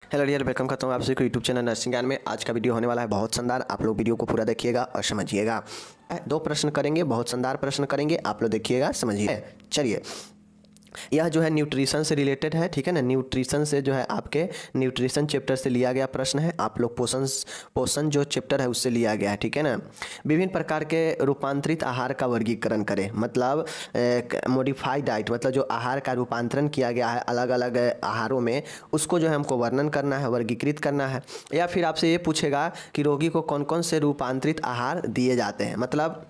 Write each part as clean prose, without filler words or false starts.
Hello dear, welcome करता हूँ आप सभी को यूट्यूब चैनल नर्सिंग ज्ञान में। आज का वीडियो होने वाला है बहुत शानदार। आप लोग वीडियो को पूरा देखिएगा और समझिएगा। दो प्रश्न करेंगे, बहुत शानदार प्रश्न करेंगे, आप लोग देखिएगा समझिए। चलिए, यह जो है न्यूट्रिशन से रिलेटेड है, ठीक है ना। न्यूट्रिशन से जो है आपके न्यूट्रिशन चैप्टर से लिया गया प्रश्न है। आप लोग पोषण जो चैप्टर है उससे लिया गया है, ठीक है ना। विभिन्न प्रकार के रूपांतरित आहार का वर्गीकरण करें, मतलब मॉडिफाइड डाइट, मतलब जो आहार का रूपांतरण किया गया है अलग अलग आहारों में, उसको जो है हमको वर्णन करना है, वर्गीकृत करना है। या फिर आपसे ये पूछेगा कि रोगी को कौन कौन से रूपांतरित आहार दिए जाते हैं। मतलब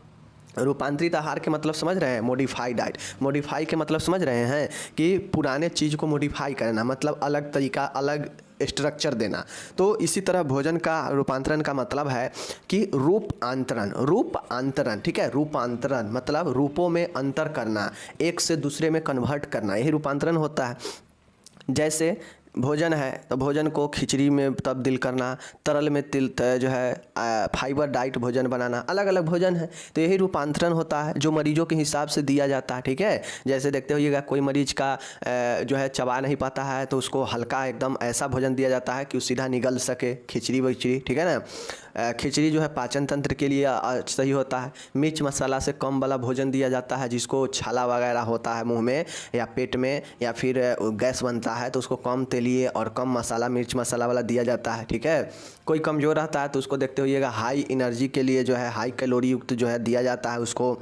रूपांतरित आहार के मतलब समझ रहे हैं, मॉडिफाइड डाइट। मॉडिफाई के मतलब समझ रहे हैं कि पुराने चीज़ को मॉडिफाई करना, मतलब अलग तरीका, अलग स्ट्रक्चर देना। तो इसी तरह भोजन का रूपांतरण का मतलब है कि रूपांतरण, ठीक है। रूपांतरण मतलब रूपों में अंतर करना, एक से दूसरे में कन्वर्ट करना, यही रूपांतरण होता है। जैसे भोजन है तो भोजन को खिचड़ी में तब्दील करना, तरल में तिल जो है फाइबर डाइट भोजन बनाना, अलग अलग भोजन है। तो यही रूपांतरण होता है जो मरीजों के हिसाब से दिया जाता है, ठीक है। जैसे देखते होइएगा कोई मरीज का जो है चबा नहीं पाता है तो उसको हल्का एकदम ऐसा भोजन दिया जाता है कि वो सीधा निगल सके, खिचड़ी विचड़ी, ठीक है ना। खिचड़ी जो है पाचन तंत्र के लिए सही होता है। मिर्च मसाला से कम वाला भोजन दिया जाता है, जिसको छाला वगैरह होता है मुंह में या पेट में, या फिर गैस बनता है तो उसको कम तेलीय और कम मसाला, मिर्च मसाला वाला दिया जाता है, ठीक है। कोई कमज़ोर रहता है तो उसको देखते होइएगा हाई एनर्जी के लिए जो है हाई कैलोरी युक्त जो है दिया जाता है, उसको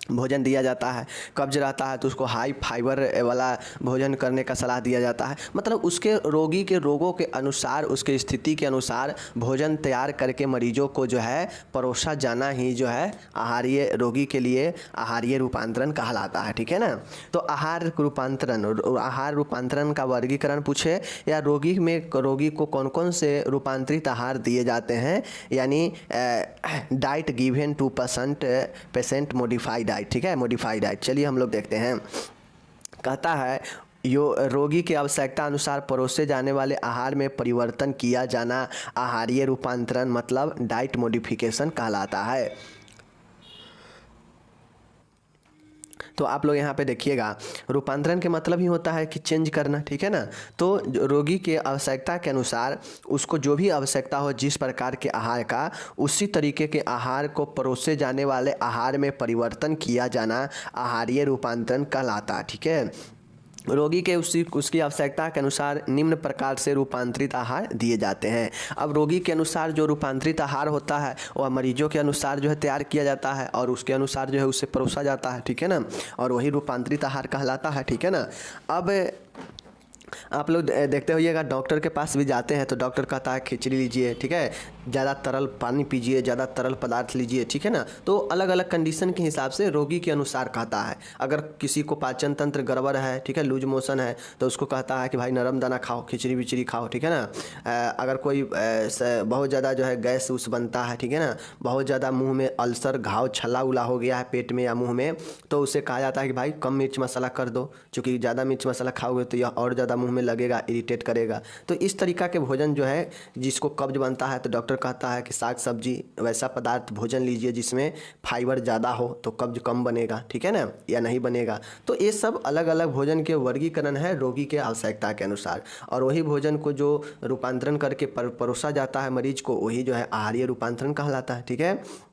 भोजन दिया जाता है। कब्ज रहता है तो उसको हाई फाइबर वाला भोजन करने का सलाह दिया जाता है। मतलब उसके रोगी के रोगों के अनुसार, उसके स्थिति के अनुसार भोजन तैयार करके मरीजों को जो है परोसा जाना ही जो है आहारीय, रोगी के लिए आहारीय रूपांतरण कहलाता है, ठीक है ना। तो आहार रूपांतरण का वर्गीकरण पूछे, या रोगी को कौन कौन से रूपांतरित आहार दिए जाते हैं, यानी diet given to patient modified diet, ठीक है, मॉडिफाइड डाइट। चलिए हम लोग देखते हैं। कहता है रोगी की आवश्यकता अनुसार परोसे जाने वाले आहार में परिवर्तन किया जाना आहारीय रूपांतरण, मतलब डाइट मॉडिफिकेशन कहलाता है। तो आप लोग यहाँ पे देखिएगा, रूपांतरण के मतलब ही होता है कि चेंज करना, ठीक है ना। तो रोगी के आवश्यकता के अनुसार उसको जो भी आवश्यकता हो, जिस प्रकार के आहार का, उसी तरीके के आहार को परोसे जाने वाले आहार में परिवर्तन किया जाना आहारीय रूपांतरण कहलाता है, ठीक है। रोगी के उसकी आवश्यकता के अनुसार निम्न प्रकार से रूपांतरित आहार दिए जाते हैं। अब रोगी के अनुसार जो रूपांतरित आहार होता है वह मरीजों के अनुसार जो है तैयार किया जाता है और उसके अनुसार जो है उसे परोसा जाता है, ठीक है ना। और वही रूपांतरित आहार कहलाता है, ठीक है ना। अब आप लोग देखते होइएगा, डॉक्टर के पास भी जाते हैं तो डॉक्टर कहता है खिचड़ी लीजिए, ठीक है, ज़्यादा तरल पानी पीजिए, ज़्यादा तरल पदार्थ लीजिए, ठीक है ना। तो अलग अलग कंडीशन के हिसाब से रोगी के अनुसार कहता है। अगर किसी को पाचन तंत्र गड़बड़ है, ठीक है, लूज मोशन है, तो उसको कहता है कि भाई नरम दाना खाओ, खिचड़ी विचड़ी खाओ, ठीक है ना। अगर कोई बहुत ज़्यादा जो है गैस उस बनता है, ठीक है ना, बहुत ज़्यादा मुँह में अल्सर, घाव, छला उला हो गया है पेट में या मुँह में, तो उसे कहा जाता है कि भाई कम मिर्च मसाला कर दो, चूँकि ज़्यादा मिर्च मसाला खाओगे तो यह और ज़्यादा मुंह में लगेगा, इरिटेट करेगा। तो इस तरीका के भोजन जो है, जिसको कब्ज बनता है तो डॉक्टर कहता है कि साग सब्जी वैसा पदार्थ भोजन लीजिए जिसमें फाइबर ज़्यादा हो, तो कब्ज कम बनेगा, ठीक है ना, या नहीं बनेगा। तो ये सब अलग अलग भोजन के वर्गीकरण है रोगी के आवश्यकता के अनुसार, और वही भोजन को जो रूपांतरण करके परोसा जाता है मरीज को, वही जो है आहारीय रूपांतरण कहलाता है, ठीक है।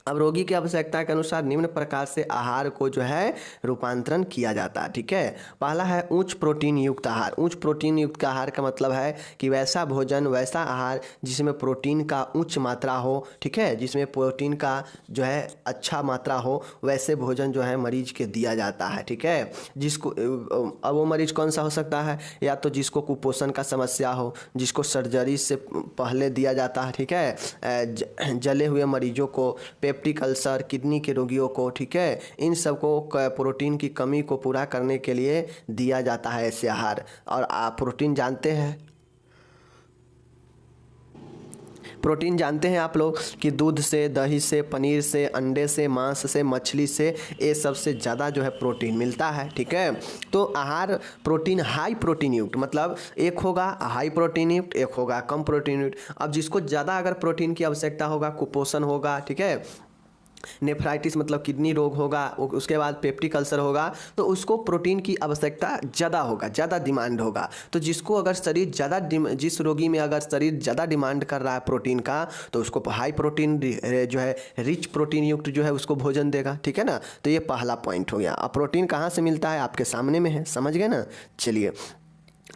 अब रोगी की आवश्यकता के अनुसार निम्न प्रकार से आहार को जो है रूपांतरण किया जाता है, ठीक है। पहला है उच्च प्रोटीन युक्त आहार। उच्च प्रोटीन युक्त आहार का मतलब है कि वैसा भोजन, वैसा आहार जिसमें प्रोटीन का उच्च मात्रा हो, ठीक है, जिसमें प्रोटीन का जो है अच्छा मात्रा हो, वैसे भोजन जो है मरीज के दिया जाता है, ठीक है। जिसको अब वो मरीज कौन सा हो सकता है, या तो जिसको कुपोषण का समस्या हो, जिसको सर्जरी से पहले दिया जाता है, ठीक है, जले हुए मरीजों को, पेप्टिक अल्सर, किडनी के रोगियों को, ठीक है, इन सबको प्रोटीन की कमी को पूरा करने के लिए दिया जाता है ऐसे आहार। और आप प्रोटीन जानते हैं, प्रोटीन जानते हैं आप लोग कि दूध से, दही से, पनीर से, अंडे से, मांस से, मछली से, ये सबसे ज़्यादा जो है प्रोटीन मिलता है, ठीक है। तो आहार प्रोटीन, हाई प्रोटीन युक्त, मतलब एक होगा हाई प्रोटीन युक्त, एक होगा कम प्रोटीन युक्त। अब जिसको ज़्यादा अगर प्रोटीन की आवश्यकता होगा, कुपोषण होगा, ठीक है, नेफ्राइटिस मतलब किडनी रोग होगा, उसके बाद पेप्टिक अल्सर होगा, तो उसको प्रोटीन की आवश्यकता ज़्यादा होगा, ज़्यादा डिमांड होगा। तो जिसको अगर शरीर ज़्यादा जिस रोगी में अगर शरीर ज़्यादा डिमांड कर रहा है प्रोटीन का, तो उसको हाई प्रोटीन जो है रिच प्रोटीन युक्त जो है उसको भोजन देगा, ठीक है ना। तो ये पहला पॉइंट हो गया। अब प्रोटीन कहाँ से मिलता है, आपके सामने में है, समझ गए ना। चलिए,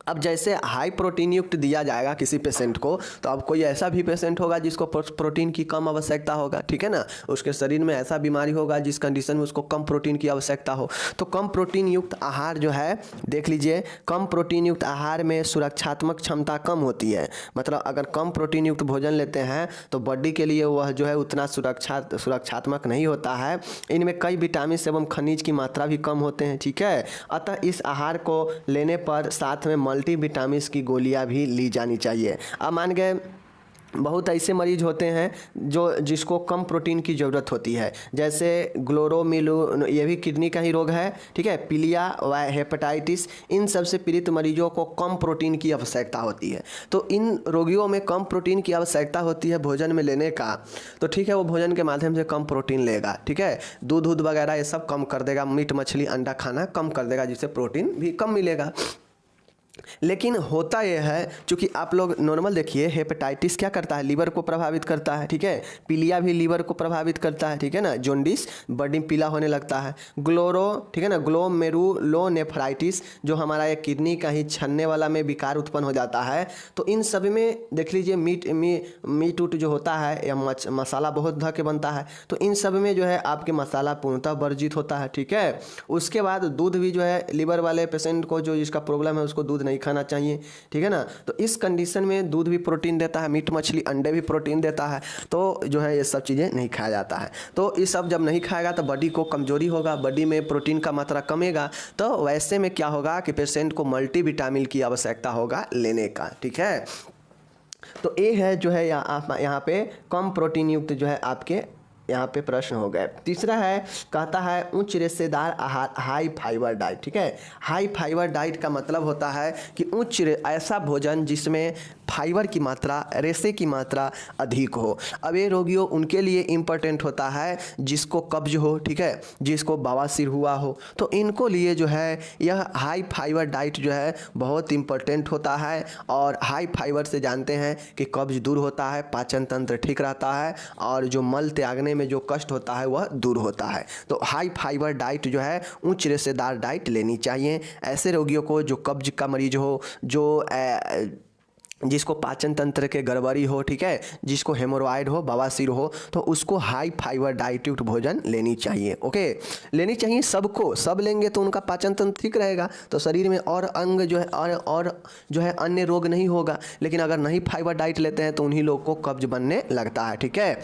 अब जैसे हाई प्रोटीन युक्त दिया जाएगा किसी पेशेंट को, तो अब कोई ऐसा भी पेशेंट होगा जिसको प्रोटीन की कम आवश्यकता होगा, ठीक है ना। उसके शरीर में ऐसा बीमारी होगा जिस कंडीशन में उसको कम प्रोटीन की आवश्यकता हो। तो कम प्रोटीन युक्त आहार जो है, देख लीजिए, कम प्रोटीन युक्त आहार में सुरक्षात्मक क्षमता कम होती है। मतलब अगर कम प्रोटीन युक्त भोजन लेते हैं तो बॉडी के लिए वह जो है उतना सुरक्षात्मक नहीं होता है। इनमें कई विटामिन एवं खनिज की मात्रा भी कम होते हैं, ठीक है। अतः इस आहार को लेने पर साथ में मल्टीविटामिन्स की गोलियां भी ली जानी चाहिए। अब मान गए बहुत ऐसे मरीज होते हैं जिसको कम प्रोटीन की ज़रूरत होती है, जैसे ग्लोरोमिलू, ये भी किडनी का ही रोग है, ठीक है, पीलिया व हेपेटाइटिस, इन सब से पीड़ित मरीजों को कम प्रोटीन की आवश्यकता होती है। तो इन रोगियों में कम प्रोटीन की आवश्यकता होती है भोजन में लेने का, तो ठीक है, वो भोजन के माध्यम से कम प्रोटीन लेगा, ठीक है। दूध वगैरह ये सब कम कर देगा, मीट मछली अंडा खाना कम कर देगा, जिससे प्रोटीन भी कम मिलेगा। लेकिन होता यह है, चूँकि आप लोग नॉर्मल देखिए, हेपेटाइटिस क्या करता है, लीवर को प्रभावित करता है, ठीक है। पीलिया भी लीवर को प्रभावित करता है, ठीक है ना। जॉन्डिस बॉडी पीला होने लगता है। ठीक है ना, ग्लोमेरुलोनेफ्राइटिस जो हमारा एक किडनी का ही छन्ने वाला में विकार उत्पन्न हो जाता है। तो इन सब में देख लीजिए मीट उट जो होता है या मसाला बहुत ध के बनता है, तो इन सब में जो है आपके मसाला पूर्णतः वर्जित होता है, ठीक है। उसके बाद दूध भी जो है लीवर वाले पेशेंट को जो जिसका प्रॉब्लम है उसको दूध नहीं खाना चाहिए, ठीक है ना। तो इस कंडीशन में दूध भी प्रोटीन देता है, मीट मछली अंडे भी प्रोटीन देता है, तो जो है ये सब चीज़ें नहीं खाया जाता है। तो ये सब जब नहीं खाएगा तो बॉडी को कमजोरी होगा, बॉडी में प्रोटीन का मात्रा कमेगा। तो वैसे में क्या होगा कि पेशेंट को मल्टीविटामिन की आवश्यकता होगा लेने का, ठीक है। तो ये है जो है यहाँ पे कम प्रोटीन युक्त जो है आपके यहाँ पे प्रश्न हो गए। तीसरा है, कहता है उच्च रेशेदार आहार, हाई फाइबर डाइट, ठीक है। हाई फाइबर डाइट का मतलब होता है कि ऐसा भोजन जिसमें फाइबर की मात्रा, रेशे की मात्रा अधिक हो। अब ये रोगियों उनके लिए इम्पोर्टेंट होता है जिसको कब्ज हो, ठीक है, जिसको बवासीर हुआ हो, तो इनको लिए जो है यह हाई फाइबर डाइट जो है बहुत इम्पोर्टेंट होता है। और हाई फाइबर से जानते हैं कि कब्ज दूर होता है, पाचन तंत्र ठीक रहता है, और जो मल त्यागने में जो कष्ट होता है वह दूर होता है। तो हाई फाइबर डाइट जो है उच्च रेशेदार डाइट लेनी चाहिए ऐसे रोगियों को जो कब्ज का मरीज हो, जिसको पाचन तंत्र के गड़बड़ी हो, ठीक है, जिसको हेमोरॉइड हो, बवासीर हो, तो उसको हाई फाइबर डाइट युक्त भोजन लेनी चाहिए। ओके, लेनी चाहिए सबको, सब लेंगे तो उनका पाचन तंत्र ठीक रहेगा, तो शरीर में और अंग जो है और जो है अन्य रोग नहीं होगा। लेकिन अगर नहीं फाइबर डाइट लेते हैं तो उन्हीं लोग को कब्ज बनने लगता है, ठीक है।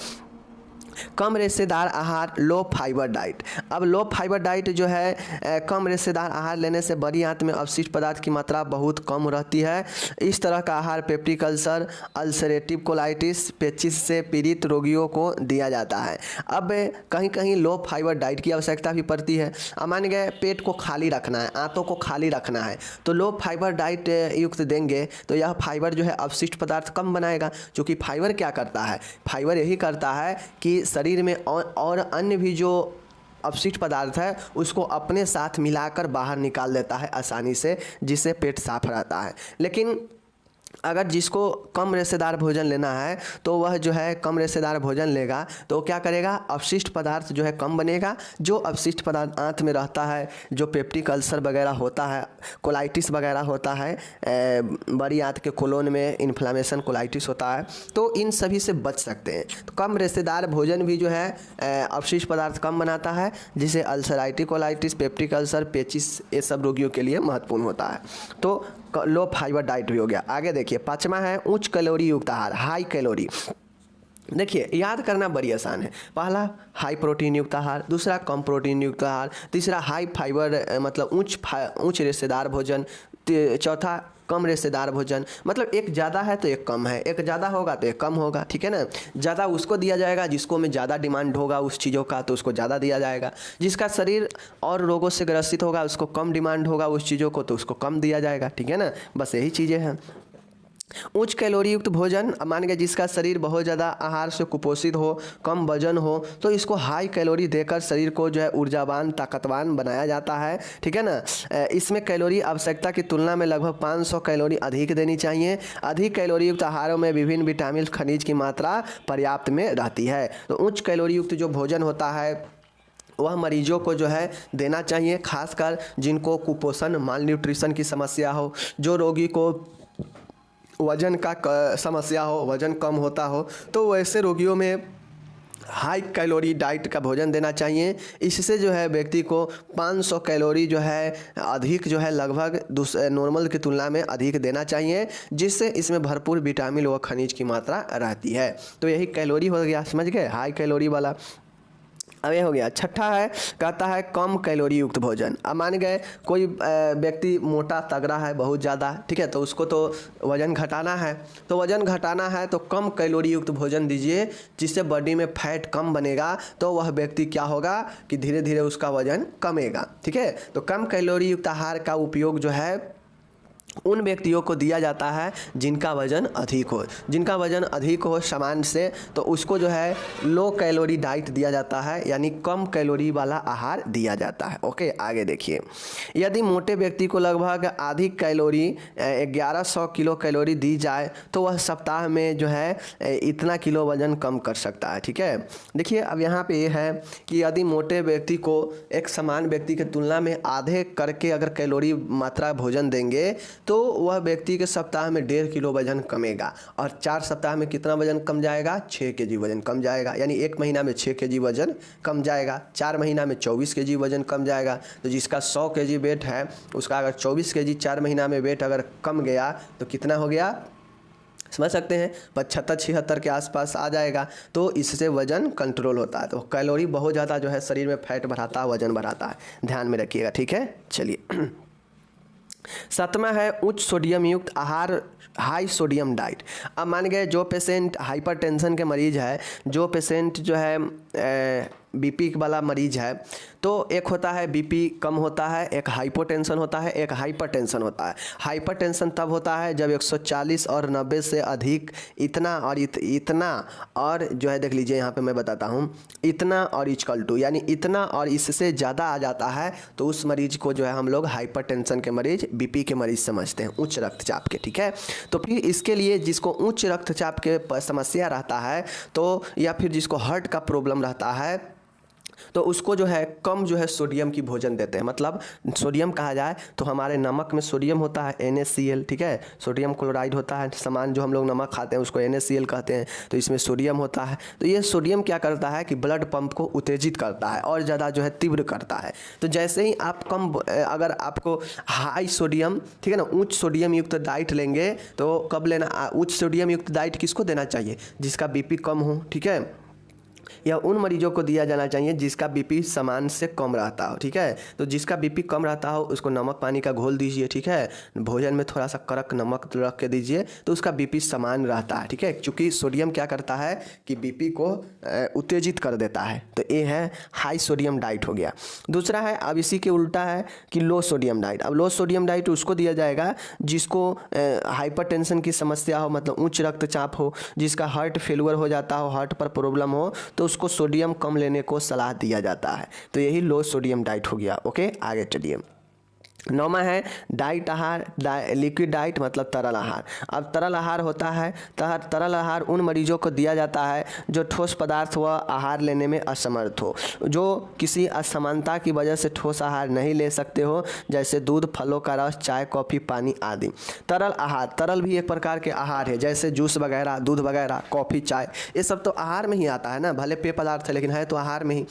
कम रेशेदार आहार, लो फाइबर डाइट। अब लो फाइबर डाइट जो है कम रेशेदार आहार लेने से बड़ी आंत में अवशिष्ट पदार्थ की मात्रा बहुत कम रहती है। इस तरह का आहार पेप्टिक अल्सर, अल्सरेटिव कोलाइटिस, पेचिस से पीड़ित रोगियों को दिया जाता है। अब कहीं कहीं लो फाइबर डाइट की आवश्यकता भी पड़ती है। अब मान गए पेट को खाली रखना है, आंतों को खाली रखना है, तो लो फाइबर डाइट युक्त देंगे तो यह फाइबर जो है अवशिष्ट पदार्थ कम बनाएगा। क्योंकि फाइबर क्या करता है, फाइबर यही करता है कि शरीर में और अन्य भी जो अपशिष्ट पदार्थ है उसको अपने साथ मिलाकर बाहर निकाल देता है आसानी से, जिससे पेट साफ रहता है। लेकिन अगर जिसको कम रेशेदार भोजन लेना है तो वह जो है कम रेशेदार भोजन लेगा तो क्या करेगा, अपशिष्ट पदार्थ जो है कम बनेगा। जो अपशिष्ट पदार्थ आंत में रहता है, जो पेप्टिक अल्सर वगैरह होता है, कोलाइटिस वगैरह होता है, बड़ी आंत के कोलोन में इन्फ्लामेशन कोलाइटिस होता है, तो इन सभी से बच सकते हैं। तो कम रेशेदार भोजन भी जो है अपशिष्ट पदार्थ कम बनाता है, जिसे अल्सराइटिस कोलाइटिस, पेप्टिक अल्सर, पेचिस, ये सब रोगियों के लिए महत्वपूर्ण होता है। तो लो फाइबर डाइट भी हो गया। आगे देखिए, पांचवा है उच्च कैलोरी युक्त आहार, हाई कैलोरी। देखिए याद करना बड़ी आसान है। पहला हाई प्रोटीन युक्त आहार, दूसरा कम प्रोटीन युक्त आहार, तीसरा हाई फाइबर मतलब उच्च रेशेदार भोजन, चौथा कम रेशेदार भोजन। मतलब एक ज़्यादा है तो एक कम है, एक ज़्यादा होगा तो एक कम होगा, ठीक है ना। ज़्यादा उसको दिया जाएगा जिसको में ज़्यादा डिमांड होगा उस चीज़ों का, तो उसको ज़्यादा दिया जाएगा। जिसका शरीर और रोगों से ग्रसित होगा उसको कम डिमांड होगा उस चीज़ों को, तो उसको कम दिया जाएगा, ठीक है ना। बस यही चीज़ें हैं। उच्च कैलोरी युक्त भोजन, मान के जिसका शरीर बहुत ज़्यादा आहार से कुपोषित हो, कम वजन हो, तो इसको हाई कैलोरी देकर शरीर को जो है ऊर्जावान ताकतवान बनाया जाता है, ठीक है ना। इसमें कैलोरी आवश्यकता की तुलना में लगभग 500 कैलोरी अधिक देनी चाहिए। अधिक कैलोरी युक्त आहारों में विभिन्न विटामिन खनिज की मात्रा पर्याप्त में रहती है। तो उच्च कैलोरी युक्त जो भोजन होता है वह मरीजों को जो है देना चाहिए, खासकर जिनको कुपोषण माल न्यूट्रिशन की समस्या हो, जो रोगी को वज़न का समस्या हो, वज़न कम होता हो, तो वैसे रोगियों में हाई कैलोरी डाइट का भोजन देना चाहिए। इससे जो है व्यक्ति को 500 कैलोरी जो है अधिक जो है लगभग नॉर्मल की तुलना में अधिक देना चाहिए, जिससे इसमें भरपूर विटामिन व खनिज की मात्रा रहती है। तो यही कैलोरी हो गया, समझ गए, हाई कैलोरी वाला। अब ये हो गया। छठा है, कहता है कम कैलोरी युक्त भोजन। अब मान गए कोई व्यक्ति मोटा तगड़ा है बहुत ज़्यादा, ठीक है, तो उसको तो वज़न घटाना है, तो वज़न घटाना है तो कम कैलोरी युक्त भोजन दीजिए, जिससे बॉडी में फैट कम बनेगा, तो वह व्यक्ति क्या होगा कि धीरे धीरे उसका वज़न कमेगा, ठीक है। तो कम कैलोरी युक्त आहार का उपयोग जो है उन व्यक्तियों को दिया जाता है जिनका वज़न अधिक हो, जिनका वज़न अधिक हो सामान्य से, तो उसको जो है लो कैलोरी डाइट दिया जाता है, यानी कम कैलोरी वाला आहार दिया जाता है। ओके, आगे देखिए। यदि मोटे व्यक्ति को लगभग आधी कैलोरी 1100 किलो कैलोरी दी जाए तो वह सप्ताह में जो है इतना किलो वज़न कम कर सकता है, ठीक है। देखिए अब यहाँ पे ये है कि यदि मोटे व्यक्ति को एक समान व्यक्ति की तुलना में आधे करके अगर कैलोरी मात्रा भोजन देंगे तो वह व्यक्ति के सप्ताह में 1.5 किलो वजन कमेगा, और 4 सप्ताह में कितना वजन कम जाएगा, 6 केजी वजन कम जाएगा, यानी 1 महीना में 6 केजी वजन कम जाएगा, 4 महीना में 24 केजी वजन कम जाएगा। तो जिसका 100 केजी वेट है उसका अगर 24 केजी 4 महीना में वेट अगर कम गया तो कितना हो गया, समझ सकते हैं, 75-76 के आसपास आ जाएगा। तो इससे वजन कंट्रोल होता है। तो कैलोरी बहुत ज़्यादा जो है शरीर में फैट बढ़ाता है, वजन बढ़ाता है, ध्यान में रखिएगा, ठीक है। चलिए 7वां है उच्च सोडियम युक्त आहार, हाई सोडियम डाइट। अब मान गए जो पेशेंट हाइपरटेंशन के मरीज है, जो पेशेंट जो है बीपी वाला मरीज है, तो एक होता है बीपी कम होता है, एक हाइपोटेंशन होता है, एक हाइपरटेंशन होता है। हाइपरटेंशन तब होता है जब 140 और 90 से अधिक इतना और इतना और जो है देख लीजिए यहाँ पे मैं बताता हूँ, इतना और इक्वल टू, यानी इतना और इससे ज़्यादा आ जाता है तो उस मरीज को जो है हम लोग हाइपरटेंशन के मरीज, बीपी के मरीज समझते हैं, उच्च रक्तचाप के, ठीक है। तो फिर इसके लिए जिसको उच्च रक्तचाप के समस्या रहता है, तो या फिर जिसको हार्ट का प्रॉब्लम रहता है, तो उसको जो है कम जो है सोडियम की भोजन देते हैं। मतलब सोडियम कहा जाए तो हमारे नमक में सोडियम होता है NaCl, ठीक है, सोडियम क्लोराइड होता है, सामान जो हम लोग नमक खाते हैं उसको NaCl कहते हैं, तो इसमें सोडियम होता है। तो ये सोडियम क्या करता है कि ब्लड पंप को उत्तेजित करता है और ज़्यादा जो है तीव्र करता है। तो जैसे ही आप कम, अगर आपको हाई सोडियम, ठीक है ना, उच्च सोडियम युक्त डाइट लेंगे, तो कब लेना, उच्च सोडियम युक्त डाइट किसको देना चाहिए, जिसका बीपी कम हो, ठीक है, या उन मरीजों को दिया जाना चाहिए जिसका बीपी सामान्य से कम रहता हो, ठीक है। तो जिसका बीपी कम रहता हो उसको नमक पानी का घोल दीजिए, ठीक है, भोजन में थोड़ा सा कड़क नमक रख के दीजिए तो उसका बीपी सामान्य रहता है, ठीक है, क्योंकि सोडियम क्या करता है कि बीपी को उत्तेजित कर देता है। तो ये है हाई सोडियम डाइट हो गया। दूसरा है, अब इसी के उल्टा है कि लो सोडियम डाइट। अब लो सोडियम डाइट उसको दिया जाएगा जिसको हाइपरटेंशन की समस्या हो, मतलब उच्च रक्तचाप हो, जिसका हार्ट फेलुअर हो जाता हो, हार्ट पर प्रॉब्लम हो, तो उसको सोडियम कम लेने को सलाह दिया जाता है। तो यही लो सोडियम डाइट हो गया। ओके, आगे चलिए। 9वां है डाइट आहार, लिक्विड डाइट मतलब तरल आहार। अब तरल आहार होता है, तरल आहार उन मरीजों को दिया जाता है जो ठोस पदार्थ व आहार लेने में असमर्थ हो, जो किसी असमानता की वजह से ठोस आहार नहीं ले सकते हो, जैसे दूध, फलों का रस, चाय, कॉफ़ी, पानी आदि। तरल आहार, तरल भी एक प्रकार के आहार है, जैसे जूस वगैरह, दूध वगैरह, कॉफ़ी, चाय, ये सब तो आहार में ही आता है ना, भले पेय पदार्थ है लेकिन है तो आहार में ही।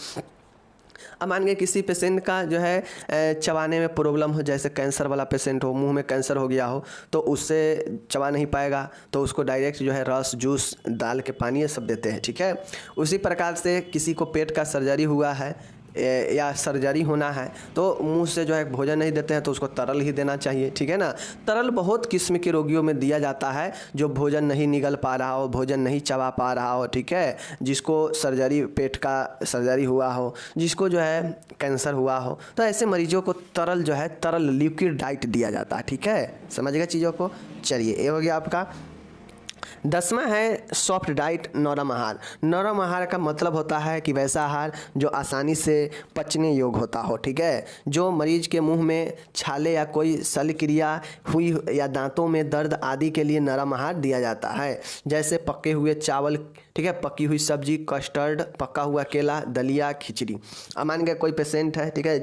अब मान के किसी पेशेंट का जो है चबाने में प्रॉब्लम हो, जैसे कैंसर वाला पेशेंट हो, मुंह में कैंसर हो गया हो, तो उससे चबा नहीं पाएगा, तो उसको डायरेक्ट जो है रस, जूस डाल के पानी ये सब देते हैं, ठीक है। उसी प्रकार से किसी को पेट का सर्जरी हुआ है, या सर्जरी होना है तो मुंह से जो है भोजन नहीं देते हैं तो उसको तरल ही देना चाहिए, ठीक है ना। तरल बहुत किस्म के रोगियों में दिया जाता है, जो भोजन नहीं निगल पा रहा हो, भोजन नहीं चबा पा रहा हो, ठीक है, जिसको सर्जरी, पेट का सर्जरी हुआ हो, जिसको जो है कैंसर हुआ हो, तो ऐसे मरीजों को तरल जो है, तरल लिक्विड डाइट दिया जाता है, ठीक है। समझ गए चीज़ों को। चलिए ये हो गया आपका। 10वां है सॉफ्ट डाइट, नरम आहार। नरम आहार का मतलब होता है कि वैसा आहार जो आसानी से पचने योग्य होता हो, ठीक है, जो मरीज के मुंह में छाले या कोई शल्य क्रिया हुई या दांतों में दर्द आदि के लिए नरम आहार दिया जाता है, जैसे पके हुए चावल, ठीक है, पकी हुई सब्जी, कस्टर्ड, पका हुआ केला, दलिया, खिचड़ी। अब मान के कोई पेशेंट है, ठीक है,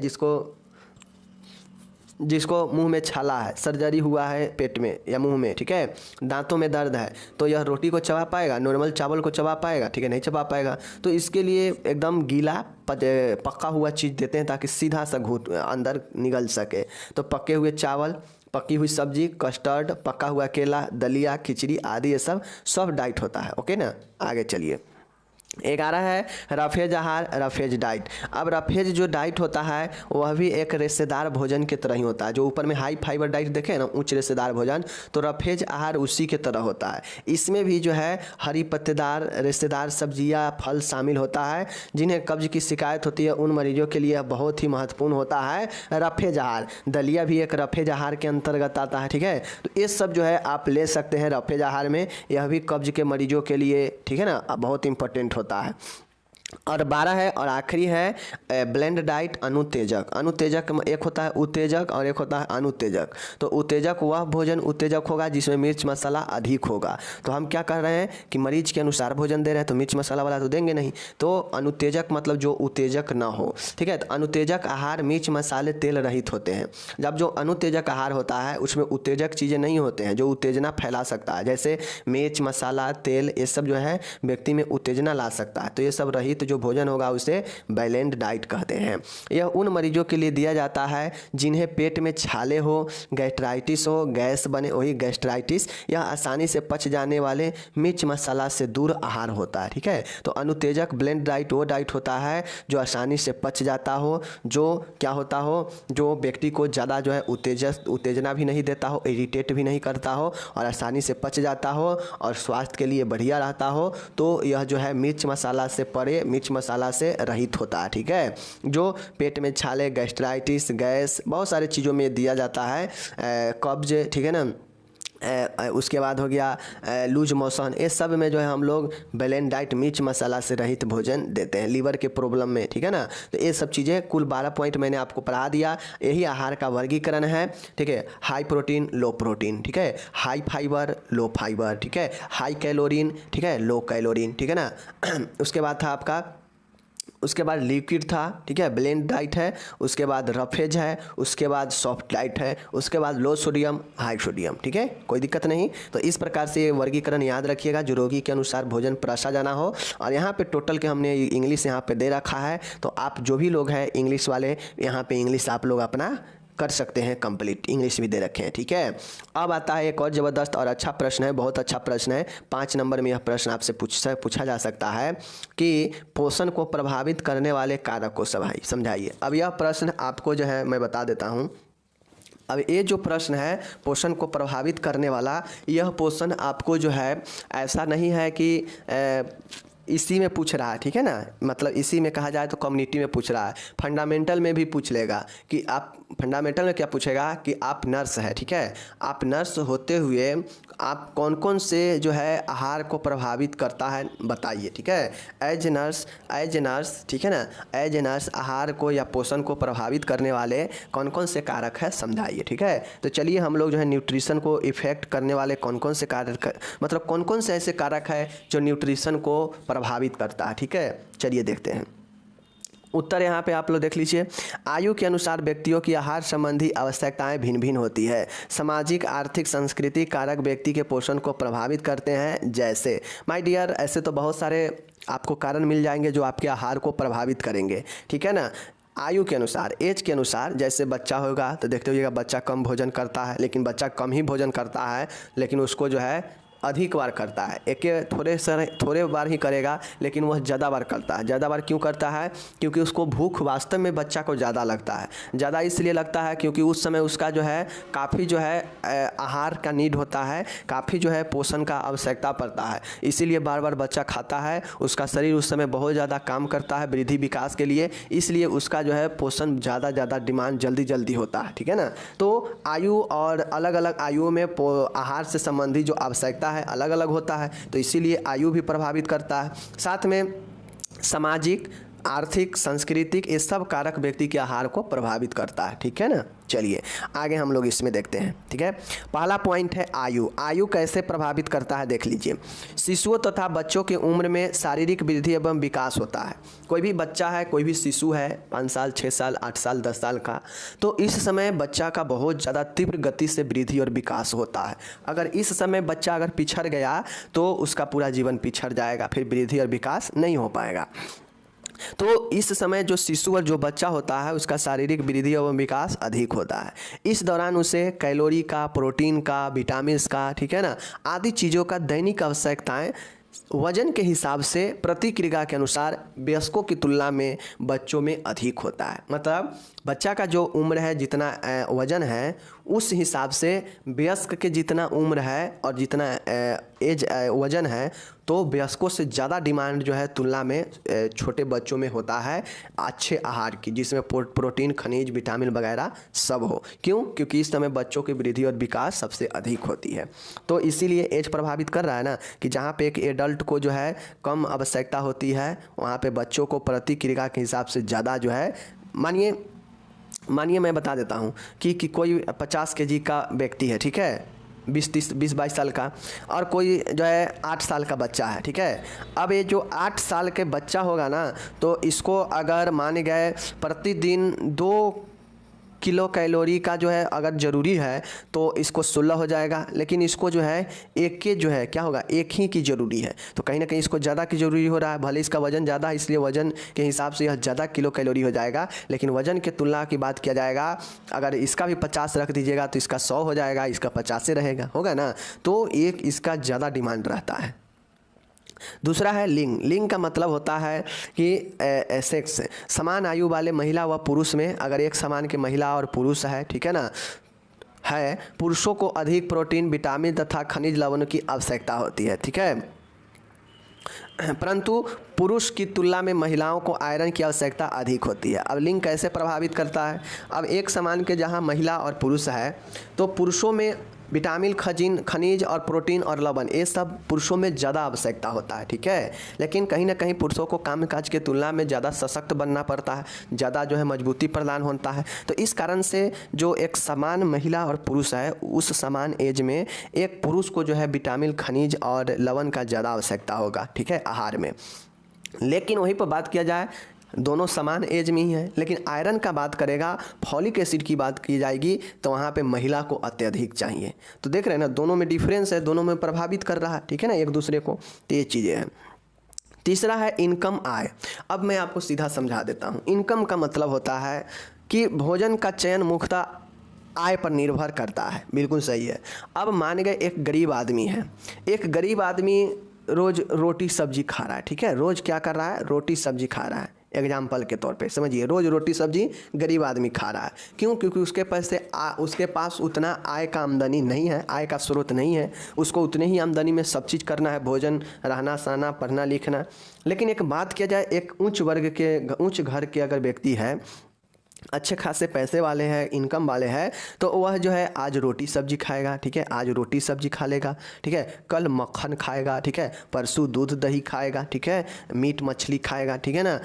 जिसको मुंह में छाला है, सर्जरी हुआ है पेट में या मुंह में, ठीक है, दांतों में दर्द है, तो यह रोटी को चबा पाएगा, नॉर्मल चावल को चबा पाएगा, ठीक है, नहीं चबा पाएगा। तो इसके लिए एकदम गीला पका हुआ चीज़ देते हैं ताकि सीधा सा घूट अंदर निगल सके। तो पके हुए चावल, पकी हुई सब्जी, कस्टर्ड, पका हुआ केला, दलिया, खिचड़ी आदि, ये सब सॉफ्ट डाइट होता है। ओके ना, आगे चलिए। 11 है रफेज आहार, रफेज डाइट। अब रफेज जो डाइट होता है वह भी एक रेशेदार भोजन की तरह ही होता है। जो ऊपर में हाई फाइबर डाइट देखे ना, उच्च रेशेदार भोजन, तो रफेज आहार उसी के तरह होता है। इसमें भी जो है हरी पत्तेदार रेशेदार सब्जियां, फल शामिल होता है। जिन्हें कब्ज की शिकायत होती है उन मरीजों के लिए बहुत ही महत्वपूर्ण होता है रफेज आहार। दलिया भी एक रफेज आहार के अंतर्गत आता है, ठीक है। तो ये सब जो है आप ले सकते हैं रफेज आहार में, यह भी कब्ज के मरीजों के लिए, ठीक है ना, बहुत इंपॉर्टेंट होता है। और 12 है और आखिरी है ब्लेंड डाइट, अनुत्तेजक। अनुत्तेजक एक होता है उत्तेजक और एक होता है अनुत्तेजक। तो उत्तेजक वह भोजन उत्तेजक होगा जिसमें मिर्च मसाला अधिक होगा। तो हम क्या कर रहे हैं कि मरीज के अनुसार भोजन दे रहे हैं, तो मिर्च मसाला वाला तो देंगे नहीं। तो अनुत्तेजक मतलब जो उत्तेजक ना हो, ठीक है। तो अनुत्तेजक आहार मिर्च मसाले तेल रहित होते हैं। जब जो अनुत्तेजक आहार होता है उसमें उत्तेजक चीज़ें नहीं होते हैं जो उत्तेजना फैला सकता है, जैसे मिर्च मसाला तेल, ये सब जो है व्यक्ति में उत्तेजना ला सकता है। तो ये सब रहित जो भोजन होगा उसे बैलेंस्ड डाइट कहते हैं। यह उन मरीजों के लिए दिया जाता है जिन्हें पेट में छाले हो, गैस्ट्राइटिस हो, गैस बने, वही गैस्ट्राइटिस, यह आसानी से पच जाने वाले मिर्च मसाला से दूर आहार होता है, ठीक है। तो अनुत्तेजक ब्लेंड डाइट वो डाइट होता है जो आसानी से पच जाता हो, जो क्या होता हो, जो व्यक्ति को ज़्यादा जो है उत्तेजना भी नहीं देता हो, इरिटेट भी नहीं करता हो और आसानी से पच जाता हो और स्वास्थ्य के लिए बढ़िया रहता हो। तो यह जो है मिर्च मसाला से परे, मिर्च मसाला से रहित होता है, ठीक है। जो पेट में छाले, गैस्ट्राइटिस, गैस, बहुत सारे चीज़ों में दिया जाता है, कब्ज, ठीक है ना, उसके बाद हो गया लूज मोशन, ये सब में जो है हम लोग बैलेंस डाइट मिर्च मसाला से रहित भोजन देते हैं लीवर के प्रॉब्लम में, ठीक है ना। तो ये सब चीज़ें कुल 12 पॉइंट मैंने आपको पढ़ा दिया। यही आहार का वर्गीकरण है, ठीक है। हाई प्रोटीन, लो प्रोटीन, ठीक है, हाई फाइबर, लो फाइबर, ठीक है, हाई कैलोरीन, ठीक है, लो कैलोरीन, ठीक है ना। उसके बाद था आपका, उसके बाद लिक्विड था, ठीक है, ब्लेंड डाइट है, उसके बाद रफेज है, उसके बाद सॉफ्ट डाइट है, उसके बाद लो सोडियम, हाई सोडियम, ठीक है, कोई दिक्कत नहीं। तो इस प्रकार से ये वर्गीकरण याद रखिएगा जो रोगी के अनुसार भोजन परोसा जाना हो। और यहाँ पे टोटल के हमने इंग्लिश यहाँ पे दे रखा है, तो आप जो भी लोग हैं इंग्लिश वाले, यहाँ पे इंग्लिश आप लोग अपना कर सकते हैं कंप्लीट, इंग्लिश भी दे रखे हैं, ठीक है। अब आता है एक और ज़बरदस्त और अच्छा प्रश्न है, बहुत अच्छा प्रश्न है। 5 नंबर में यह प्रश्न आपसे पूछा जा सकता है कि पोषण को प्रभावित करने वाले कारक को समझाइए। अब यह प्रश्न आपको जो है मैं बता देता हूँ। अब ये जो प्रश्न है पोषण को प्रभावित करने वाला, यह पोषण आपको जो है ऐसा नहीं है कि इसी में पूछ रहा है, ठीक है ना, मतलब इसी में कहा जाए तो कम्युनिटी में पूछ रहा है, फंडामेंटल में भी पूछ लेगा कि आप, फंडामेंटल में क्या पूछेगा कि आप नर्स है, ठीक है, आप नर्स होते हुए आप कौन कौन से जो है आहार को प्रभावित करता है बताइए, ठीक है। एज नर्स, ठीक है ना, एज नर्स आहार को या पोषण को प्रभावित करने वाले कौन कौन से कारक है समझाइए, ठीक है। तो चलिए हम लोग जो है न्यूट्रिशन को इफेक्ट करने वाले कौन कौन से कारक, मतलब कौन कौन से ऐसे कारक है जो न्यूट्रिशन को प्रभावित करता है, ठीक है। चलिए देखते हैं उत्तर। यहाँ पे आप लोग देख लीजिए, आयु के अनुसार व्यक्तियों की आहार संबंधी आवश्यकताएं भिन्न भिन्न होती है। सामाजिक, आर्थिक, सांस्कृतिक कारक व्यक्ति के पोषण को प्रभावित करते हैं। जैसे माय डियर, ऐसे तो बहुत सारे आपको कारण मिल जाएंगे जो आपके आहार को प्रभावित करेंगे, ठीक है ना। आयु के अनुसार, एज के अनुसार, जैसे बच्चा होगा तो देखते होइएगा बच्चा कम भोजन करता है, लेकिन बच्चा कम ही भोजन करता है लेकिन उसको जो है अधिक बार करता है। एक थोड़े बार ही करेगा, लेकिन वह ज़्यादा बार करता है। ज़्यादा बार क्यों करता है? क्योंकि उसको भूख वास्तव में बच्चा को ज़्यादा लगता है। ज़्यादा इसलिए लगता है क्योंकि उस समय उसका जो है काफ़ी जो है आहार का नीड होता है, काफ़ी जो है पोषण का आवश्यकता पड़ता है। इसीलिए बार बार बच्चा खाता है। उसका शरीर उस समय बहुत ज़्यादा काम करता है वृद्धि विकास के लिए, इसलिए उसका जो है पोषण ज़्यादा डिमांड जल्दी होता है। ठीक है ना। तो आयु और अलग अलग आयु में आहार से संबंधित जो आवश्यकता है अलग अलग होता है, तो इसीलिए आयु भी प्रभावित करता है। साथ में सामाजिक, आर्थिक, सांस्कृतिक, ये सब कारक व्यक्ति के आहार को प्रभावित करता है। ठीक है ना। चलिए आगे हम लोग इसमें देखते हैं। ठीक है, पहला पॉइंट है आयु। आयु कैसे प्रभावित करता है देख लीजिए। शिशुओं तथा बच्चों की उम्र में शारीरिक वृद्धि एवं विकास होता है। कोई भी बच्चा है, कोई भी शिशु है 5 साल, 6 साल, 8 साल, 10 साल का, तो इस समय बच्चा का बहुत ज़्यादा तीव्र गति से वृद्धि और विकास होता है। अगर इस समय बच्चा अगर पिछड़ गया तो उसका पूरा जीवन पिछड़ जाएगा, फिर वृद्धि और विकास नहीं हो पाएगा। तो इस समय जो शिशु और जो बच्चा होता है उसका शारीरिक वृद्धि एवं विकास अधिक होता है। इस दौरान उसे कैलोरी का, प्रोटीन का, विटामिन का, ठीक है ना, आदि चीज़ों का दैनिक आवश्यकताएं वजन के हिसाब से प्रतिक्रिया के अनुसार वयस्कों की तुलना में बच्चों में अधिक होता है। मतलब बच्चा का जो उम्र है, जितना वजन है, उस हिसाब से वयस्क के जितना उम्र है और जितना एज वजन है, तो वयस्कों से ज़्यादा डिमांड जो है तुलना में छोटे बच्चों में होता है अच्छे आहार की, जिसमें प्रोटीन, खनिज, विटामिन वगैरह सब हो। क्यों? क्योंकि इस समय बच्चों की वृद्धि और विकास सबसे अधिक होती है। तो इसीलिए एज प्रभावित कर रहा है ना, कि जहाँ पे एक एडल्ट को जो है कम आवश्यकता होती है, वहाँ पे बच्चों को प्रतिक्रिया के हिसाब से ज़्यादा जो है, मानिए मैं बता देता हूँ कि कोई 50 केजी का व्यक्ति है, ठीक है, 20-22 साल का, और कोई जो है 8 साल का बच्चा है। ठीक है, अब ये जो 8 साल के बच्चा होगा ना, तो इसको अगर माने गए प्रतिदिन 2 किलो कैलोरी का जो है अगर ज़रूरी है तो इसको 16 हो जाएगा, लेकिन इसको जो है एक के जो है क्या होगा, एक ही की ज़रूरी है, तो कहीं ना कहीं इसको ज़्यादा की ज़रूरी हो रहा है। भले इसका वज़न ज़्यादा है, इसलिए वज़न के हिसाब से यह ज़्यादा किलो कैलोरी हो जाएगा, लेकिन वज़न के तुलना की बात किया जाएगा, अगर इसका भी 50 रख दीजिएगा तो इसका 100 हो जाएगा, इसका 50 से रहेगा, होगा ना। तो एक इसका ज़्यादा डिमांड रहता है। दूसरा है लिंग। लिंग का मतलब होता है कि सेक्स। समान आयु वाले महिला व पुरुष में अगर एक समान के महिला और पुरुष है, ठीक है ना, है, पुरुषों को अधिक प्रोटीन, विटामिन तथा खनिज लवणों की आवश्यकता होती है। ठीक है, परंतु पुरुष की तुलना में महिलाओं को आयरन की आवश्यकता अधिक होती है। अब लिंग कैसे प्रभावित करता है? अब एक समान के जहाँ महिला और पुरुष है, तो पुरुषों में विटामिन, खनिज और प्रोटीन और लवण, ये सब पुरुषों में ज़्यादा आवश्यकता होता है। ठीक है, लेकिन कहीं ना कहीं पुरुषों को काम काज के तुलना में ज़्यादा सशक्त बनना पड़ता है, ज़्यादा जो है मजबूती प्रदान होता है। तो इस कारण से जो एक समान महिला और पुरुष है, उस समान एज में एक पुरुष को जो है विटामिन, खनिज और लवण का ज़्यादा आवश्यकता होगा, ठीक है, आहार में। लेकिन वहीं पर बात किया जाए, दोनों समान एज में ही है, लेकिन आयरन का बात करेगा, फॉलिक एसिड की बात की जाएगी, तो वहाँ पे महिला को अत्यधिक चाहिए। तो देख रहे हैं ना, दोनों में डिफरेंस है, दोनों में प्रभावित कर रहा है, ठीक है ना, एक दूसरे को। तो ये चीज़ें हैं। तीसरा है इनकम, आय। अब मैं आपको सीधा समझा देता हूँ। इनकम का मतलब होता है कि भोजन का चयन मुख्यतः आय पर निर्भर करता है। बिल्कुल सही है। अब मान गए एक गरीब आदमी है, एक गरीब आदमी रोज़ रोटी सब्जी खा रहा है, ठीक है, रोज़ क्या कर रहा है, रोटी सब्जी खा रहा है। एग्जाम्पल के तौर पे समझिए, रोज़ रोटी सब्जी गरीब आदमी खा रहा है। क्यों? क्योंकि उसके पास उतना आय का आमदनी नहीं है, आय का स्रोत नहीं है, उसको उतने ही आमदनी में सब चीज़ करना है, भोजन, रहना सहना, पढ़ना लिखना। लेकिन एक बात किया जाए, एक उच्च घर के अगर व्यक्ति है, अच्छे खासे पैसे वाले हैं, इनकम वाले हैं, तो वह जो है आज रोटी सब्जी खाएगा, ठीक है, आज रोटी सब्जी खा लेगा, ठीक है, कल मक्खन खाएगा, ठीक है, परसों दूध दही खाएगा, ठीक है, मीट मछली खाएगा, ठीक है ना,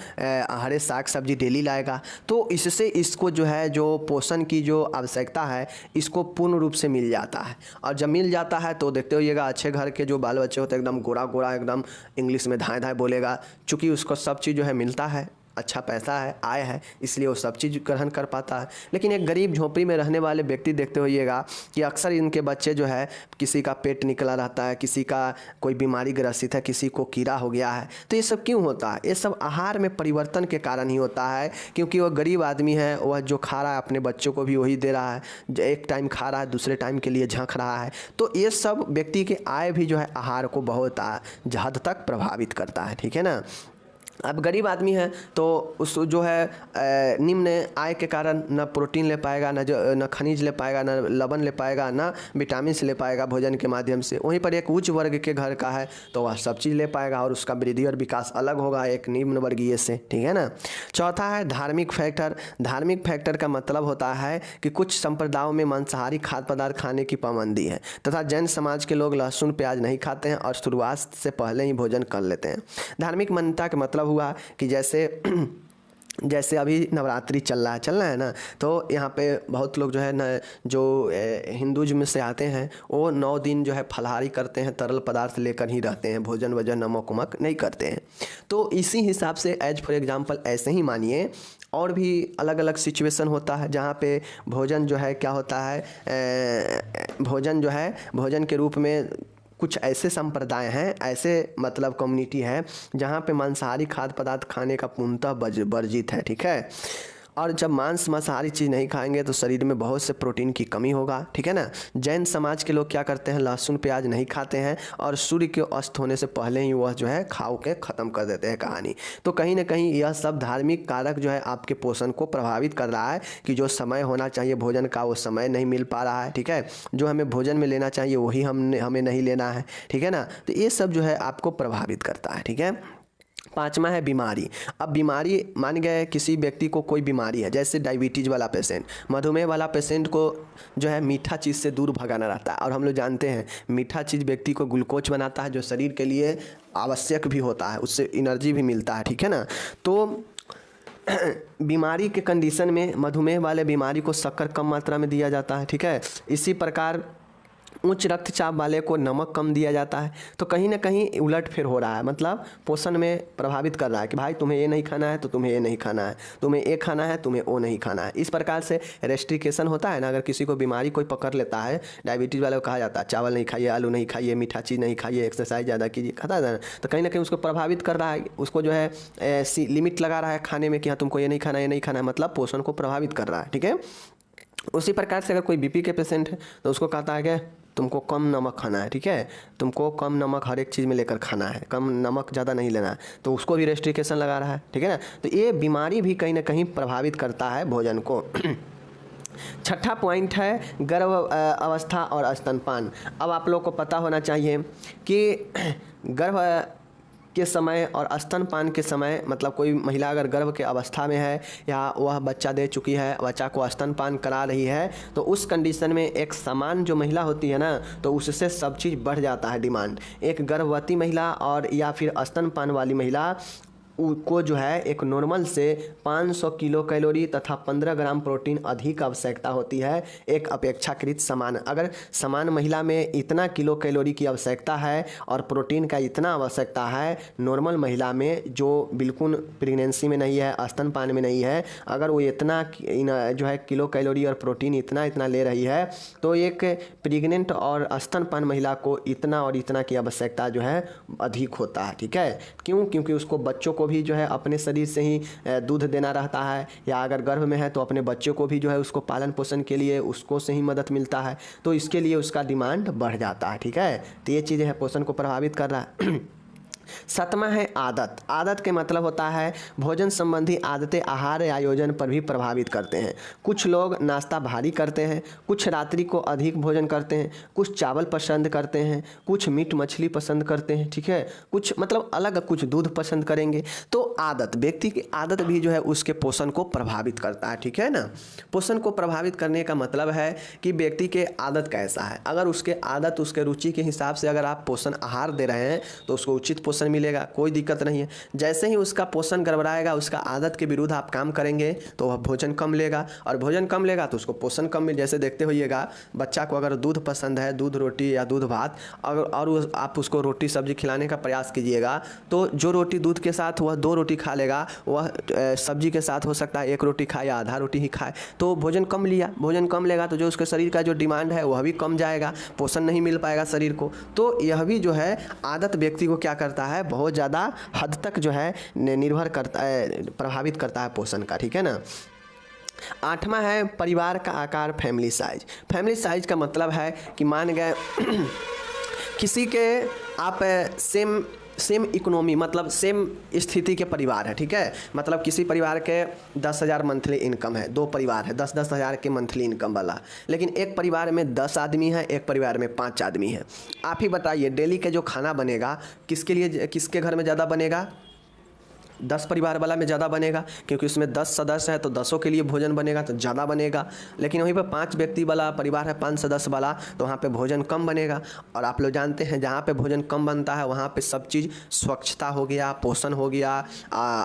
हरे साग सब्जी डेली लाएगा। तो इससे इसको जो है, जो पोषण की जो आवश्यकता है, इसको पूर्ण रूप से मिल जाता है। और जब मिल जाता है तो देखते होइएगा, अच्छे घर के जो बाल बच्चे होते हैं एकदम गोरा गोरा, एकदम इंग्लिश में धाए धाए बोलेगा, चूँकि उसको सब चीज़ जो है मिलता है, अच्छा पैसा है, आय है, इसलिए वो सब चीज़ ग्रहण कर पाता है। लेकिन एक गरीब झोपड़ी में रहने वाले व्यक्ति देखते होइएगा कि अक्सर इनके बच्चे जो है किसी का पेट निकला रहता है, किसी का कोई बीमारी ग्रसित है, किसी को कीड़ा हो गया है। तो ये सब क्यों होता है? ये सब आहार में परिवर्तन के कारण ही होता है, क्योंकि वह गरीब आदमी है, वह जो खा रहा है अपने बच्चों को भी वही दे रहा है, एक टाइम खा रहा है दूसरे टाइम के लिए झंक रहा है। तो ये सब व्यक्ति के आय भी जो है आहार को बहुत हद तक प्रभावित करता है, ठीक है ना। अब गरीब आदमी है तो उस जो है निम्न आय के कारण न प्रोटीन ले पाएगा, न खनिज ले पाएगा, न लवण ले पाएगा, न विटामिन ले पाएगा भोजन के माध्यम से। वहीं पर एक उच्च वर्ग के घर का है तो वह सब चीज़ ले पाएगा और उसका वृद्धि और विकास अलग होगा एक निम्न वर्गीय से, ठीक है ना। चौथा है धार्मिक फैक्टर। धार्मिक फैक्टर का मतलब होता है कि कुछ संप्रदायों में मांसाहारी खाद्य पदार्थ खाने की पाबंदी है तथा जैन समाज के लोग लहसुन प्याज नहीं खाते हैं और शुरुआत से पहले ही भोजन कर लेते हैं। धार्मिक मान्यता का मतलब हुआ कि जैसे अभी नवरात्रि चल रहा है ना, तो यहाँ पे बहुत लोग जो है ना, जो हिंदुज़म से आते हैं वो 9 दिन जो है फलाहारी करते हैं, तरल पदार्थ लेकर ही रहते हैं, भोजन वजन नमक उमक नहीं करते हैं। तो इसी हिसाब से एज फॉर एग्जांपल ऐसे ही मानिए और भी अलग अलग सिचुएशन होता है जहाँ पे भोजन जो है क्या होता है, भोजन जो है भोजन के रूप में कुछ ऐसे संप्रदाय हैं, ऐसे मतलब कम्युनिटी है जहाँ पे मांसाहारी खाद्य पदार्थ खाने का पूर्णतः वर्जित है, ठीक है। और जब मांसाहारी चीज़ नहीं खाएंगे तो शरीर में बहुत से प्रोटीन की कमी होगा, ठीक है ना। जैन समाज के लोग क्या करते हैं, लहसुन प्याज नहीं खाते हैं और सूर्य के अस्त होने से पहले ही वह जो है खाओ के ख़त्म कर देते हैं कहानी। तो कहीं ना कहीं यह सब धार्मिक कारक जो है आपके पोषण को प्रभावित कर रहा है कि जो समय होना चाहिए भोजन का वो समय नहीं मिल पा रहा है, ठीक है। जो हमें भोजन में लेना चाहिए वही हमें नहीं लेना है, ठीक है ना। तो ये सब जो है आपको प्रभावित करता है, ठीक है। पांचवा है बीमारी। अब बीमारी मान गए किसी व्यक्ति को कोई बीमारी है, जैसे डायबिटीज़ वाला पेशेंट, मधुमेह वाला पेशेंट को जो है मीठा चीज़ से दूर भगाना रहता है। और हम लोग जानते हैं मीठा चीज़ व्यक्ति को ग्लूकोज बनाता है जो शरीर के लिए आवश्यक भी होता है, उससे एनर्जी भी मिलता है, ठीक है ना। तो बीमारी के कंडीशन में मधुमेह वाले बीमारी को शक्कर कम मात्रा में दिया जाता है, ठीक है। इसी प्रकार उच्च रक्तचाप वाले को नमक कम दिया जाता है। तो कहीं ना कहीं उलट फिर हो रहा है, मतलब पोषण में प्रभावित कर रहा है कि भाई तुम्हें ये नहीं खाना है तो तुम्हें ये नहीं खाना है, तुम्हें ये खाना है तुम्हें वो नहीं खाना है। इस प्रकार से रेस्ट्रिक्शन होता है ना। अगर किसी को बीमारी कोई पकड़ लेता है, डायबिटीज़ वाले को कहा जाता है चावल नहीं खाइए, आलू नहीं खाइए, मीठा चीज़ नहीं खाइए, एक्सरसाइज ज़्यादा कीजिए, खाता है ना। तो कहीं ना कहीं उसको प्रभावित कर रहा है, उसको जो है लिमिट लगा रहा है खाने में कि हाँ तुमको ये नहीं खाना, ये नहीं खाना है, मतलब पोषण को प्रभावित कर रहा है, ठीक है। उसी प्रकार से अगर कोई बीपी के पेशेंट है तो उसको कहता है कि तुमको कम नमक खाना है, ठीक है, तुमको कम नमक हर एक चीज़ में लेकर खाना है, कम नमक ज़्यादा नहीं लेना है, तो उसको भी रेस्ट्रिक्शन लगा रहा है, ठीक है ना। तो ये बीमारी भी कहीं ना कहीं प्रभावित करता है भोजन को। छठा पॉइंट है गर्भ अवस्था और स्तनपान। अब आप लोग को पता होना चाहिए कि गर्भ के समय और स्तनपान के समय, मतलब कोई महिला अगर गर्भ के अवस्था में है या वह बच्चा दे चुकी है, बच्चा को स्तनपान करा रही है, तो उस कंडीशन में एक समान जो महिला होती है ना, तो उससे सब चीज़ बढ़ जाता है डिमांड। एक गर्भवती महिला और या फिर स्तनपान वाली महिला को जो है एक नॉर्मल से 500 किलो कैलोरी तथा 15 ग्राम प्रोटीन अधिक आवश्यकता होती है एक अपेक्षाकृत समान। अगर समान महिला में इतना किलो कैलोरी की आवश्यकता है और प्रोटीन का इतना आवश्यकता है, नॉर्मल महिला में जो बिल्कुल प्रेगनेंसी में नहीं है, स्तनपान में नहीं है, अगर वो इतना जो है किलो कैलोरी और प्रोटीन इतना ले रही है, तो एक प्रेग्नेंट और स्तनपान महिला को इतना और इतना की आवश्यकता जो है अधिक होता है, ठीक है। क्यों? क्योंकि उसको बच्चों को भी जो है अपने शरीर से ही दूध देना रहता है, या अगर गर्भ में है तो अपने बच्चों को भी जो है उसको पालन पोषण के लिए उसको से ही मदद मिलता है, तो इसके लिए उसका डिमांड बढ़ जाता है, ठीक है। तो ये चीज़ें है पोषण को प्रभावित कर रहा है। सातवां है आदत। आदत के मतलब होता है भोजन संबंधी आदतें आहार आयोजन पर भी प्रभावित करते हैं। कुछ लोग नाश्ता भारी करते हैं, कुछ रात्रि को अधिक भोजन करते हैं, कुछ चावल पसंद करते हैं, कुछ मीट मछली पसंद करते हैं, ठीक है, कुछ मतलब अलग, कुछ दूध पसंद करेंगे। तो आदत, व्यक्ति की आदत भी जो है उसके पोषण को प्रभावित करता है, ठीक है ना। पोषण को प्रभावित करने का मतलब है कि व्यक्ति के आदत कैसा है। अगर उसके आदत उसके रुचि के हिसाब से अगर आप पोषण आहार दे रहे हैं तो उसको उचित पोषण मिलेगा, कोई दिक्कत नहीं है। जैसे ही उसका पोषण गड़बड़ाएगा, उसका आदत के विरुद्ध आप काम करेंगे तो वह भोजन कम लेगा, और भोजन कम लेगा तो उसको पोषण कम मिल। जैसे देखते होइएगा, बच्चा को अगर दूध पसंद है, दूध रोटी या दूध भात, और आप उसको रोटी सब्जी खिलाने का प्रयास कीजिएगा, तो जो रोटी दूध के साथ वह 2 रोटी खा लेगा, वह सब्जी के साथ हो सकता है 1 रोटी खाए या आधा रोटी ही खाए, तो भोजन कम लिया। भोजन कम लेगा तो जो उसके शरीर का जो डिमांड है वह भी कम जाएगा, पोषण नहीं मिल पाएगा शरीर को। तो यह भी जो है आदत व्यक्ति को क्या करता है, बहुत ज़्यादा हद तक जो है निर्भर करता है, प्रभावित करता है पोषण का, ठीक है ना। 8वां है परिवार का आकार, फैमिली साइज। फैमिली साइज का मतलब है कि मान गए किसी के आप सेम इकोनॉमी, मतलब सेम स्थिति के परिवार है, ठीक है। मतलब किसी परिवार के 10,000 मंथली इनकम है, 2 परिवार है 10-10 हज़ार के मंथली इनकम वाला, लेकिन एक परिवार में 10 आदमी है, एक परिवार में 5 आदमी है। आप ही बताइए डेली के जो खाना बनेगा किसके लिए, किसके घर में ज़्यादा बनेगा? 10 परिवार वाला में ज़्यादा बनेगा, क्योंकि उसमें 10 सदस्य है तो 10 के लिए भोजन बनेगा तो ज़्यादा बनेगा। लेकिन वहीं पर 5 व्यक्ति वाला परिवार है, 5 सदस्य वाला, तो वहाँ पे भोजन कम बनेगा। और आप लोग जानते हैं जहाँ पे भोजन कम बनता है वहाँ पे सब चीज़ स्वच्छता हो गया, पोषण हो गया,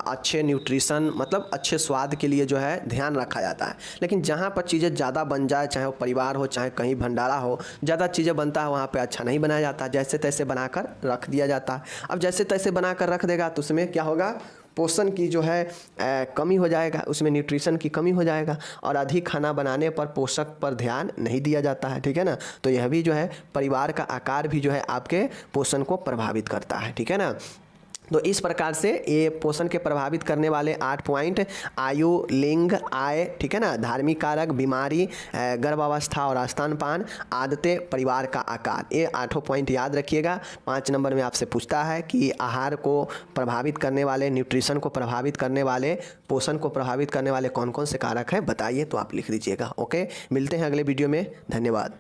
अच्छे न्यूट्रिशन, मतलब अच्छे स्वाद के लिए जो है ध्यान रखा जाता है। लेकिन जहाँ पर चीज़ें ज़्यादा बन जाए, चाहे वो परिवार हो चाहे कहीं भंडारा हो, ज़्यादा चीज़ें बनता है वहाँ पर अच्छा नहीं बनाया जाता, जैसे तैसे बनाकर रख दिया जाता है। अब जैसे तैसे बनाकर रख देगा तो उसमें क्या होगा, पोषण की जो है कमी हो जाएगा, उसमें न्यूट्रिशन की कमी हो जाएगा, और अधिक खाना बनाने पर पोषक पर ध्यान नहीं दिया जाता है, ठीक है ना। तो यह भी जो है परिवार का आकार भी जो है आपके पोषण को प्रभावित करता है, ठीक है ना। तो इस प्रकार से ये पोषण के प्रभावित करने वाले 8 पॉइंट, आयु, लिंग, आय, ठीक है ना, धार्मिक कारक, बीमारी, गर्भावस्था और स्तनपान, आदतें, परिवार का आकार, ये 8 पॉइंट याद रखिएगा। 5 नंबर में आपसे पूछता है कि आहार को प्रभावित करने वाले, न्यूट्रिशन को प्रभावित करने वाले, पोषण को प्रभावित करने वाले कौन कौन से कारक हैं बताइए, तो आप लिख दीजिएगा। ओके, मिलते हैं अगले वीडियो में, धन्यवाद।